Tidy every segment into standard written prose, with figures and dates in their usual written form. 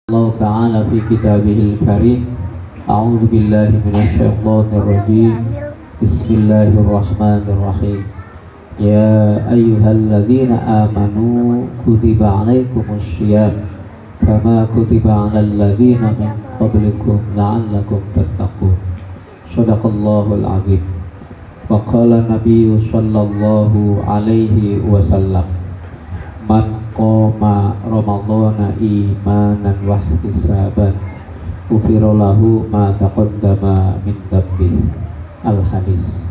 Allah Ta'ala fi kitabihil karim. A'udzu billahi minasyaitonir rajim. Bismillahirrahmanirrahim. Ya ayyuhalladzina amanu kutiba 'alaikumus syiyam kama kutiba 'alal ladzina min qablikum la'allakum tattaqun. Shadaqallahul 'azim. Wa qala Nabiyyu sallallahu alaihi wasallam, man qoma ramadhana imanan wa ihtisaban ghufira lahu ma taqaddama min dhanbi. Al hadis.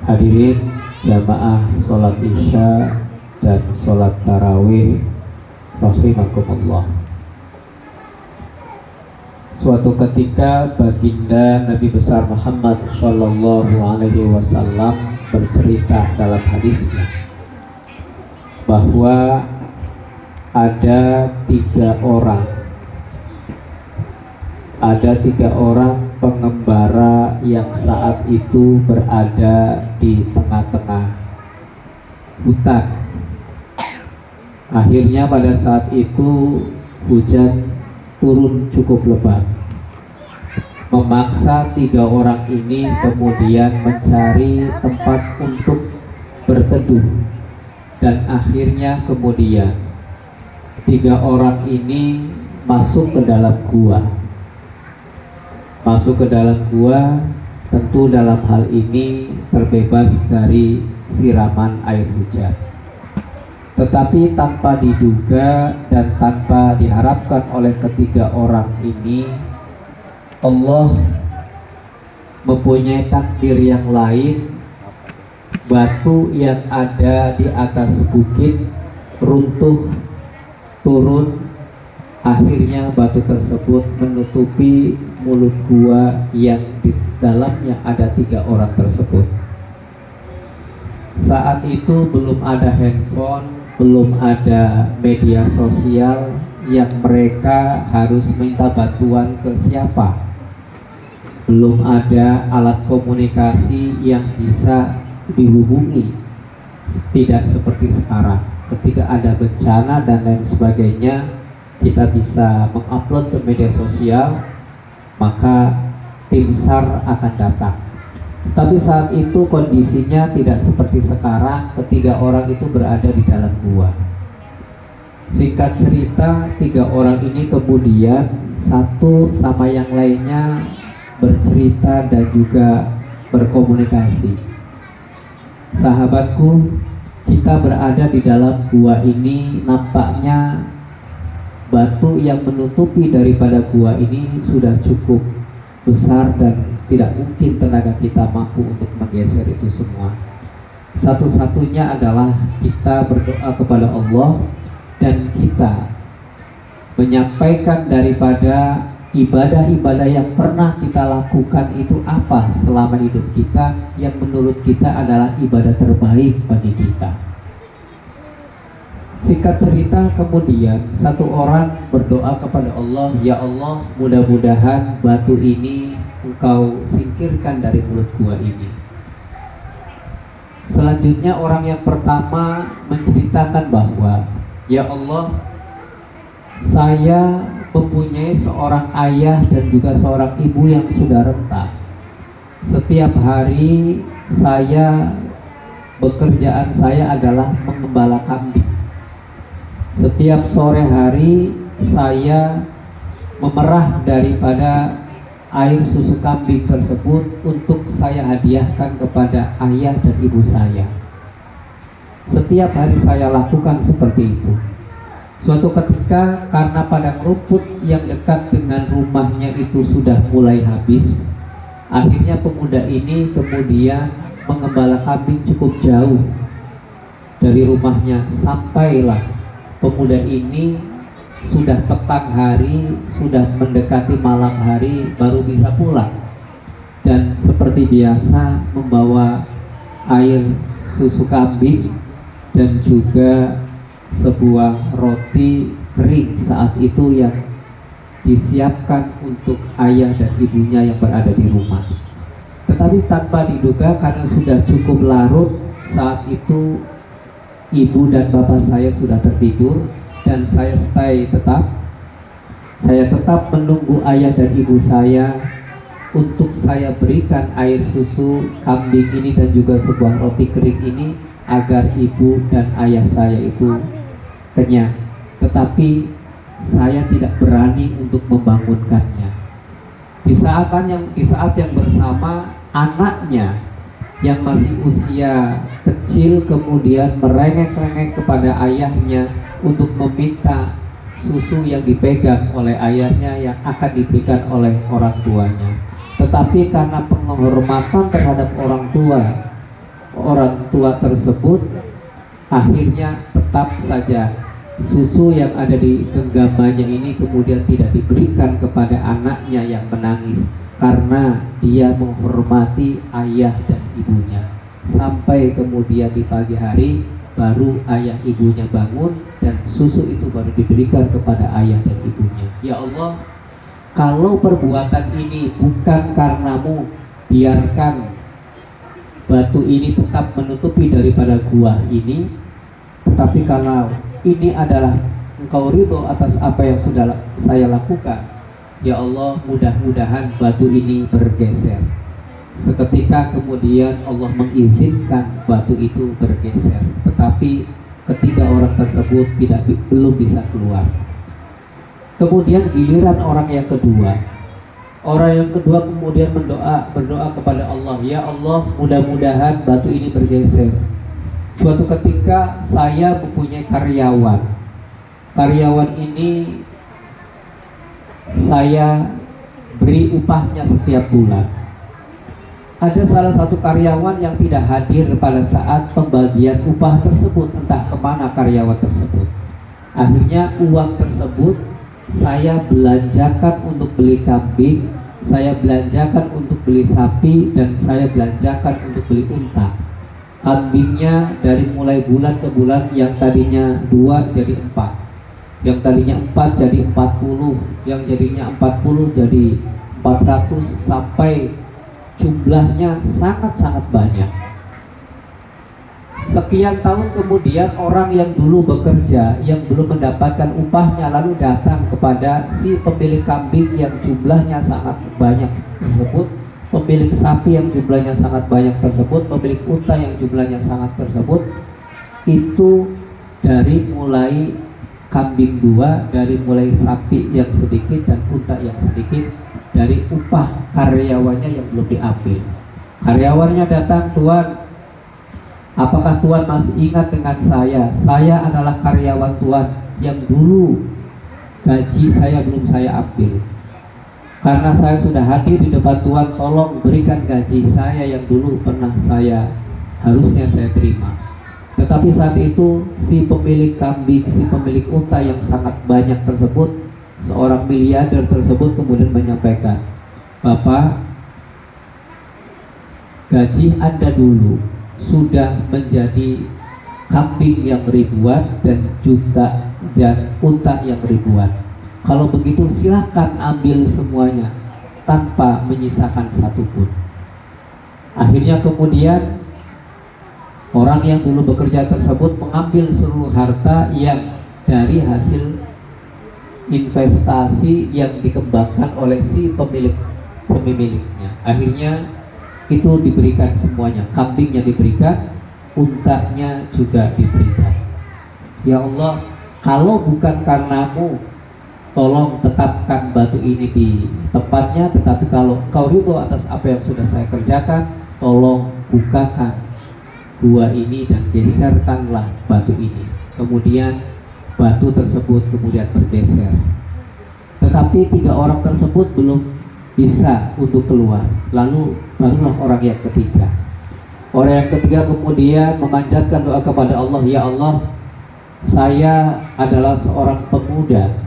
Hadirin jamaah salat isya dan salat tarawih rahimakumullah. Suatu ketika baginda Nabi besar Muhammad sallallahu alaihi wasallam bercerita dalam hadisnya bahwa ada tiga orang pengembara yang saat itu berada di tengah-tengah hutan. Akhirnya pada saat itu hujan turun cukup lebat, memaksa tiga orang ini kemudian mencari tempat untuk berteduh. Dan akhirnya kemudian tiga orang ini masuk ke dalam gua. Tentu dalam hal ini terbebas dari siraman air hujan. Tetapi tanpa diduga dan tanpa diharapkan oleh ketiga orang ini, Allah mempunyai takdir yang lain. Batu yang ada di atas bukit runtuh turun. Akhirnya batu tersebut menutupi mulut gua yang di dalamnya ada tiga orang tersebut. Saat itu belum ada handphone, belum ada media sosial yang mereka harus minta bantuan ke siapa. Belum ada alat komunikasi yang bisa dihubungi. Tidak seperti sekarang, ketika ada bencana dan lain sebagainya, kita bisa mengupload ke media sosial, maka tim SAR akan datang. Tapi saat itu kondisinya tidak seperti sekarang. Ketiga orang itu berada di dalam gua. Singkat cerita, tiga orang ini kemudian satu sama yang lainnya bercerita dan juga berkomunikasi. Sahabatku, kita berada di dalam gua ini, nampaknya batu yang menutupi daripada gua ini sudah cukup besar dan tidak mungkin tenaga kita mampu untuk menggeser itu semua. Satu-satunya adalah kita berdoa kepada Allah dan kita menyampaikan daripada ibadah-ibadah yang pernah kita lakukan itu apa selama hidup kita, yang menurut kita adalah ibadah terbaik bagi kita. Singkat cerita, kemudian satu orang berdoa kepada Allah, ya Allah, mudah-mudahan batu ini Engkau singkirkan dari mulut gua ini. Selanjutnya orang yang pertama menceritakan bahwa, ya Allah, saya mempunyai seorang ayah dan juga seorang ibu yang sudah renta. Setiap hari pekerjaan saya adalah mengembala kambing. Setiap sore hari saya memerah daripada air susu kambing tersebut untuk saya hadiahkan kepada ayah dan ibu saya. Setiap hari saya lakukan seperti itu. Suatu ketika karena padang rumput yang dekat dengan rumahnya itu sudah mulai habis, akhirnya pemuda ini kemudian mengembala kambing cukup jauh dari rumahnya. Sampailah pemuda ini sudah petang hari, sudah mendekati malam hari baru bisa pulang. Dan seperti biasa membawa air susu kambing dan juga sebuah roti kering saat itu yang disiapkan untuk ayah dan ibunya yang berada di rumah. Tetapi tanpa diduga, karena sudah cukup larut, saat itu ibu dan bapak saya sudah tertidur dan saya stay tetap. Saya tetap menunggu ayah dan ibu saya untuk saya berikan air susu kambing ini dan juga sebuah roti kering ini agar ibu dan ayah saya itu kenyang. Tetapi saya tidak berani untuk membangunkannya. Di saat yang bersama, anaknya yang masih usia kecil kemudian merengek-rengek kepada ayahnya untuk meminta susu yang dipegang oleh ayahnya yang akan diberikan oleh orang tuanya. Tetapi karena penghormatan terhadap orang tua tersebut, akhirnya tetap saja susu yang ada di genggamannya ini kemudian tidak diberikan kepada anaknya yang menangis, karena dia menghormati ayah dan ibunya. Sampai kemudian di pagi hari baru ayah ibunya bangun dan susu itu baru diberikan kepada ayah dan ibunya. Ya Allah, kalau perbuatan ini bukan karenamu, biarkan batu ini tetap menutupi daripada gua ini. Tetapi kalau ini adalah Engkau ridho atas apa yang sudah saya lakukan, ya Allah, mudah-mudahan batu ini bergeser. Seketika kemudian Allah mengizinkan batu itu bergeser, tetapi ketiga orang tersebut belum bisa keluar. Kemudian giliran orang yang kedua. Orang yang kedua kemudian berdoa kepada Allah, ya Allah, mudah-mudahan batu ini bergeser. Suatu ketika saya mempunyai karyawan. Karyawan ini saya beri upahnya setiap bulan. Ada salah satu karyawan yang tidak hadir pada saat pembagian upah tersebut, entah kemana karyawan tersebut. Akhirnya uang tersebut saya belanjakan untuk beli kambing, saya belanjakan untuk beli sapi, dan saya belanjakan untuk beli unta. Kambingnya dari mulai bulan ke bulan, yang tadinya 2 jadi 4, yang tadinya 4 jadi 40, yang jadinya 40 jadi 400, sampai jumlahnya sangat-sangat banyak. Sekian tahun kemudian orang yang dulu bekerja, yang belum mendapatkan upahnya, lalu datang kepada si pemilik kambing yang jumlahnya sangat banyak tersebut, pemilik sapi yang jumlahnya sangat banyak tersebut, pemilik unta yang jumlahnya sangat tersebut. Itu dari mulai kambing 2, dari mulai sapi yang sedikit dan unta yang sedikit, dari upah karyawannya yang belum diambil. Karyawannya datang, Tuan, apakah Tuan masih ingat dengan saya? Saya adalah karyawan Tuan yang dulu gaji saya belum saya ambil. Karena saya sudah hadir di depan Tuan, tolong berikan gaji saya yang dulu pernah harusnya saya terima. Tetapi saat itu si pemilik kambing, si pemilik unta yang sangat banyak tersebut, seorang miliarder tersebut kemudian menyampaikan, Bapak, gaji Anda dulu sudah menjadi kambing yang ribuan dan unta yang ribuan. Kalau begitu silakan ambil semuanya tanpa menyisakan satupun. Akhirnya kemudian orang yang dulu bekerja tersebut mengambil seluruh harta yang dari hasil investasi yang dikembangkan oleh si pemiliknya. Akhirnya itu diberikan semuanya, kambingnya diberikan, untanya juga diberikan. Ya Allah, kalau bukan karenamu, tolong tetapkan batu ini di tempatnya. Tetapi kalau Kau ridho atas apa yang sudah saya kerjakan, tolong bukakan gua ini dan geserkanlah batu ini. Kemudian batu tersebut kemudian bergeser. Tetapi 3 orang tersebut belum bisa untuk keluar. Lalu barulah orang yang ketiga. Orang yang ketiga kemudian memanjatkan doa kepada Allah, ya Allah, saya adalah seorang pemuda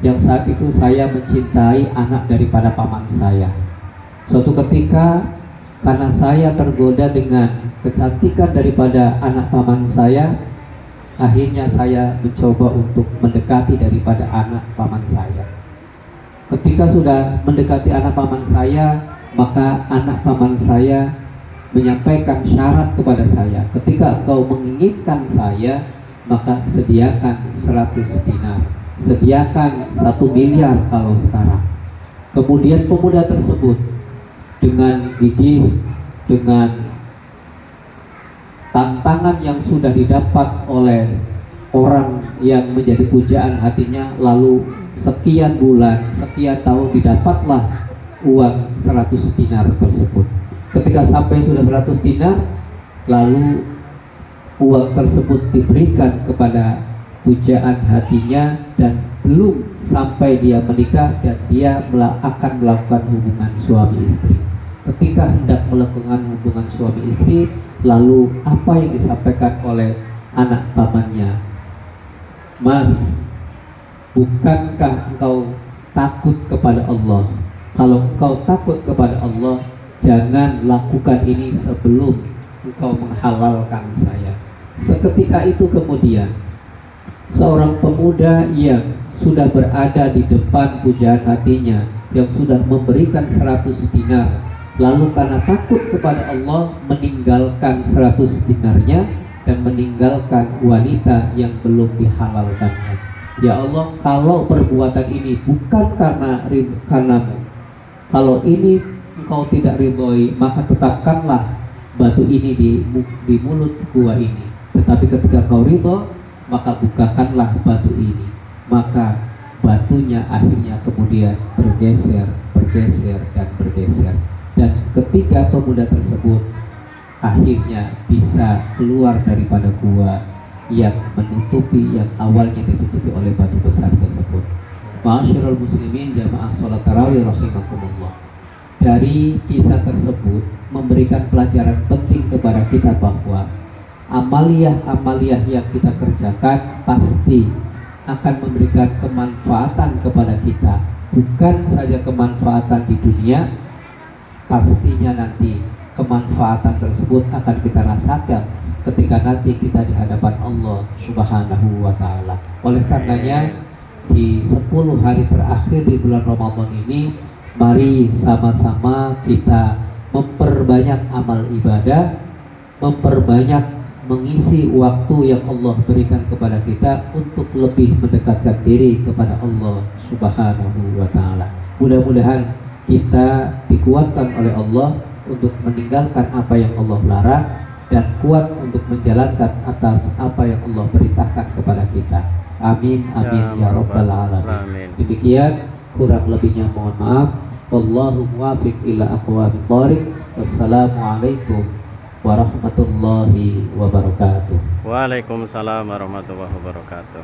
yang saat itu saya mencintai anak daripada paman saya. Suatu ketika karena saya tergoda dengan kecantikan daripada anak paman saya, akhirnya saya mencoba untuk mendekati daripada anak paman saya. Ketika sudah mendekati anak paman saya, maka anak paman saya menyampaikan syarat kepada saya, ketika engkau menginginkan saya, maka sediakan 100 dinar. sediakan 1 miliar kalau sekarang. Kemudian pemuda tersebut dengan gigih, dengan tantangan yang sudah didapat oleh orang yang menjadi pujaan hatinya, lalu sekian bulan, sekian tahun didapatlah uang 100 dinar tersebut. Ketika sampai sudah 100 dinar, lalu uang tersebut diberikan kepada pujaan hatinya, dan belum sampai dia menikah dan dia akan melakukan hubungan suami istri. Ketika hendak melakukan hubungan suami istri, lalu apa yang disampaikan oleh anak pamannya? Mas, bukankah engkau takut kepada Allah? Kalau engkau takut kepada Allah, jangan lakukan ini sebelum engkau menghalalkan saya. Seketika itu kemudian seorang pemuda yang sudah berada di depan pujaan hatinya, yang sudah memberikan 100 dinar, lalu karena takut kepada Allah meninggalkan 100 dinarnya dan meninggalkan wanita yang belum dihalalkannya. Ya Allah, kalau perbuatan ini bukan karenamu, kalau ini engkau tidak ridhoi, maka tetapkanlah batu ini di mulut gua ini. Tetapi ketika engkau ridho, maka bukakanlah batu ini. Maka batunya akhirnya kemudian bergeser, dan bergeser. Dan ketika pemuda tersebut akhirnya bisa keluar daripada gua yang menutupi, yang awalnya ditutupi oleh batu besar tersebut. Ma'asyiral muslimin jamaah sholat tarawih rahimakumullah. Dari kisah tersebut memberikan pelajaran penting kepada kita bahwa amaliyah yang kita kerjakan pasti akan memberikan kemanfaatan kepada kita. Bukan saja kemanfaatan di dunia, pastinya nanti kemanfaatan tersebut akan kita rasakan ketika nanti kita di hadapan Allah Subhanahu wa ta'ala. Oleh karenanya, di 10 hari terakhir di bulan Ramadan ini, mari sama-sama kita memperbanyak amal ibadah, memperbanyak mengisi waktu yang Allah berikan kepada kita untuk lebih mendekatkan diri kepada Allah Subhanahu wa ta'ala. Mudah-mudahan kita dikuatkan oleh Allah untuk meninggalkan apa yang Allah larang dan kuat untuk menjalankan atas apa yang Allah perintahkan kepada kita. Amin amin ya rabbal alamin. Demikian, kurang lebihnya mohon maaf. Wallahu muwaffiq ila aqwamit thoriq. Wassalamualaikum warahmatullahi wabarakatuh. Waalaikumsalam warahmatullahi wabarakatuh.